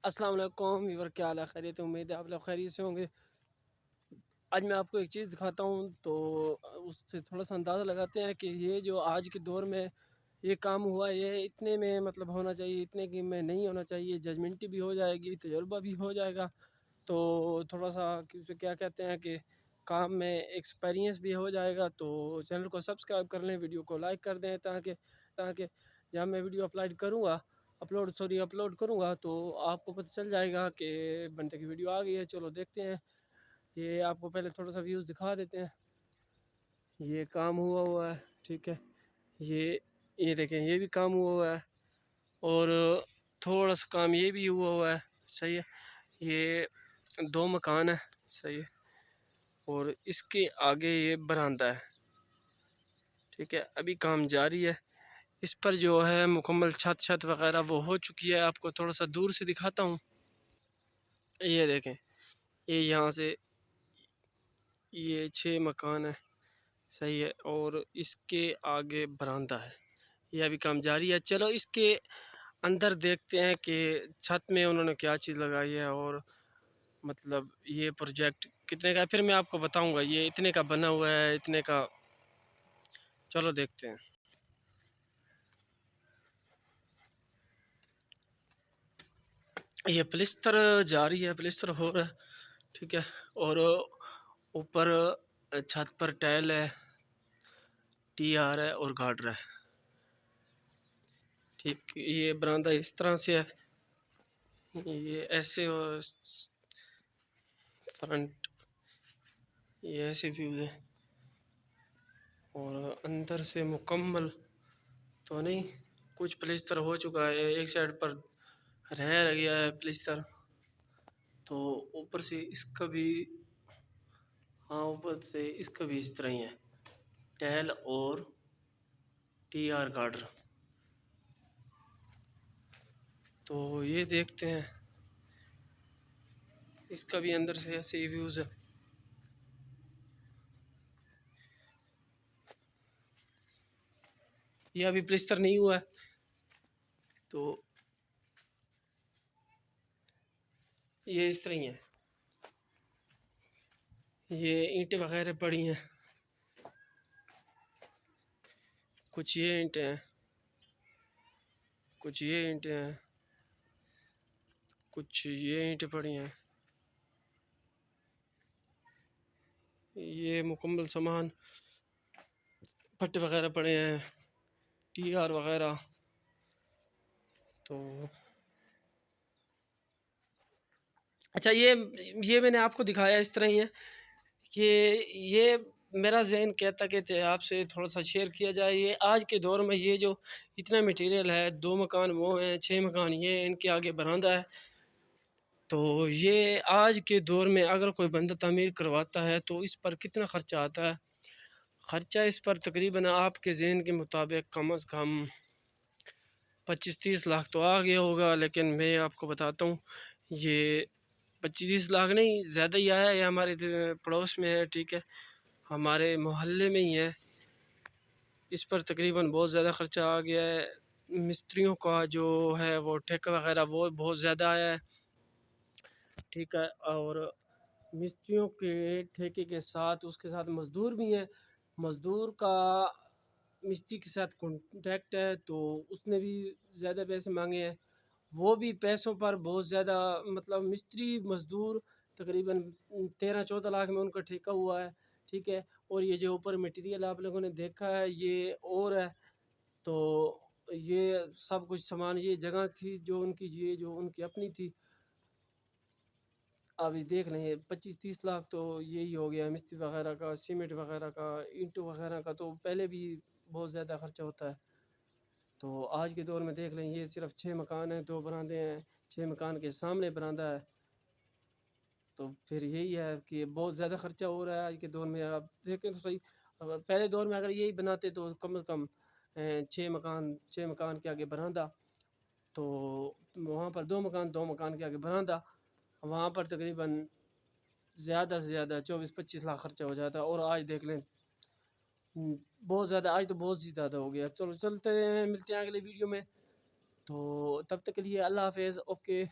السلام علیکم ویور، کیا حال ہے؟ خیریت؟ امید ہے آپ لوگ خیریت سے ہوں گے۔ آج میں آپ کو ایک چیز دکھاتا ہوں تو اس سے تھوڑا سا اندازہ لگاتے ہیں کہ یہ جو آج کے دور میں یہ کام ہوا، یہ اتنے میں مطلب ہونا چاہیے، اتنے کی میں نہیں ہونا چاہیے، ججمنٹی بھی ہو جائے گی، تجربہ بھی ہو جائے گا، تو تھوڑا سا اسے کیا کہتے ہیں کہ کام میں ایکسپیرینس بھی ہو جائے گا۔ تو چینل کو سبسکرائب کر لیں، ویڈیو کو لائک کر دیں تاکہ جب میں ویڈیو اپلوڈ کروں گا تو آپ کو پتہ چل جائے گا کہ بنتے کی ویڈیو آ گئی ہے۔ چلو دیکھتے ہیں، یہ آپ کو پہلے تھوڑا سا ویوز دکھا دیتے ہیں۔ یہ کام ہوا ہے، ٹھیک ہے، یہ دیکھیں، یہ بھی کام ہوا ہے، اور تھوڑا سا کام یہ بھی ہوا ہے، صحیح ہے۔ یہ 2 مکان ہے، صحیح ہے، اور اس کے آگے یہ برآمدہ ہے، ٹھیک ہے۔ ابھی کام جاری ہے، اس پر جو ہے مکمل چھت وغیرہ وہ ہو چکی ہے۔ آپ کو تھوڑا سا دور سے دکھاتا ہوں، یہ دیکھیں، یہ یہاں سے یہ 6 مکان ہے، صحیح ہے، اور اس کے آگے برآمدہ ہے۔ یہ ابھی کام جاری ہے۔ چلو اس کے اندر دیکھتے ہیں کہ چھت میں انہوں نے کیا چیز لگائی ہے، اور مطلب یہ پروجیکٹ کتنے کا ہے، پھر میں آپ کو بتاؤں گا۔ یہ اتنے کا بنا ہوا ہے، اتنے کا، چلو دیکھتے ہیں۔ یہ پلستر جاری ہے، پلستر ہو رہا ہے، ٹھیک ہے، اور اوپر چھت پر ٹائل ہے، ٹی آر ہے اور گارڈر ہے، ٹھیک۔ یہ برآمدہ اس طرح سے ہے، یہ ایسے، اور فرنٹ یہ ایسے ویو ہے، اور اندر سے مکمل تو نہیں، کچھ پلستر ہو چکا ہے، ایک سائڈ پر رہ گیا ہے پلستر، تو اوپر سے اس کا بھی، ہاں اوپر سے اس کا بھی اس طرح ہی ہے، ٹائل اور ٹی آر گارڈر۔ تو یہ دیکھتے ہیں، اس کا بھی اندر سے ایسے ہی ویوز ہے۔ یہ ابھی پلستر نہیں ہوا ہے، تو یہ اس طرح ہی ہے۔ یہ اینٹیں وغیرہ پڑی ہیں، کچھ یہ اینٹیں ہیں، کچھ یہ اینٹیں ہیں، کچھ یہ اینٹیں پڑی ہیں۔ یہ مکمل سامان، پٹے وغیرہ پڑے ہیں، ٹی آر وغیرہ۔ تو اچھا، یہ میں نے آپ کو دکھایا اس طرح ہی ہے کہ یہ میرا ذہن کہتا کہ آپ سے تھوڑا سا شیئر کیا جائے۔ یہ آج کے دور میں یہ جو اتنا میٹیریل ہے، 2 مکان وہ ہیں، 6 مکان یہ، ان کے آگے برآمدہ ہے، تو یہ آج کے دور میں اگر کوئی بندہ تعمیر کرواتا ہے تو اس پر کتنا خرچہ آتا ہے؟ خرچہ اس پر تقریباً آپ کے ذہن کے مطابق کم از کم 25-30 لاکھ تو آ گیا ہوگا، لیکن میں آپ کو بتاتا ہوں، یہ 25-30 لاکھ نہیں، زیادہ ہی آیا ہے۔ یہ ہمارے پڑوس میں ہے، ٹھیک ہے، ہمارے محلے میں ہی ہے۔ اس پر تقریباً بہت زیادہ خرچہ آ گیا ہے۔ مستریوں کا جو ہے وہ ٹھیکہ وغیرہ وہ بہت زیادہ آیا ہے، ٹھیک ہے، اور مستریوں کے ٹھیکے کے ساتھ اس کے ساتھ مزدور بھی ہیں۔ مزدور کا مستری کے ساتھ کانٹیکٹ ہے، تو اس نے بھی زیادہ پیسے مانگے ہیں، وہ بھی پیسوں پر بہت زیادہ، مطلب مستری مزدور تقریباً 13-14 لاکھ میں ان کا ٹھیکہ ہوا ہے، ٹھیک ہے۔ اور یہ جو اوپر میٹیریل آپ لوگوں نے دیکھا ہے یہ اور ہے، تو یہ سب کچھ سامان، یہ جگہ تھی جو ان کی، یہ جو ان کی اپنی تھی، ابھی دیکھ لیں 25-30 لاکھ تو یہی ہو گیا، مستری وغیرہ کا، سیمنٹ وغیرہ کا، اینٹوں وغیرہ کا، تو پہلے بھی بہت زیادہ خرچہ ہوتا ہے۔ تو آج کے دور میں دیکھ لیں، یہ صرف 6 مکان ہیں، 2 برآمدے ہیں، 6 مکان کے سامنے برآمدہ ہے، تو پھر یہی ہے کہ بہت زیادہ خرچہ ہو رہا ہے آج کے دور میں۔ آپ دیکھیں تو صحیح، پہلے دور میں اگر یہی بناتے تو کم از کم 6 مکان کے آگے برآمدہ، تو وہاں پر 2 مکان کے آگے برآمدہ، وہاں پر تقریباً زیادہ سے زیادہ 24-25 لاکھ خرچہ ہو جاتا ہے، اور آج دیکھ لیں بہت زیادہ، آج تو بہت ہی زیادہ ہو گیا۔ چلو چلتے ہیں، ملتے ہیں اگلے ویڈیو میں، تو تب تک کے لیے اللہ حافظ، اوکے۔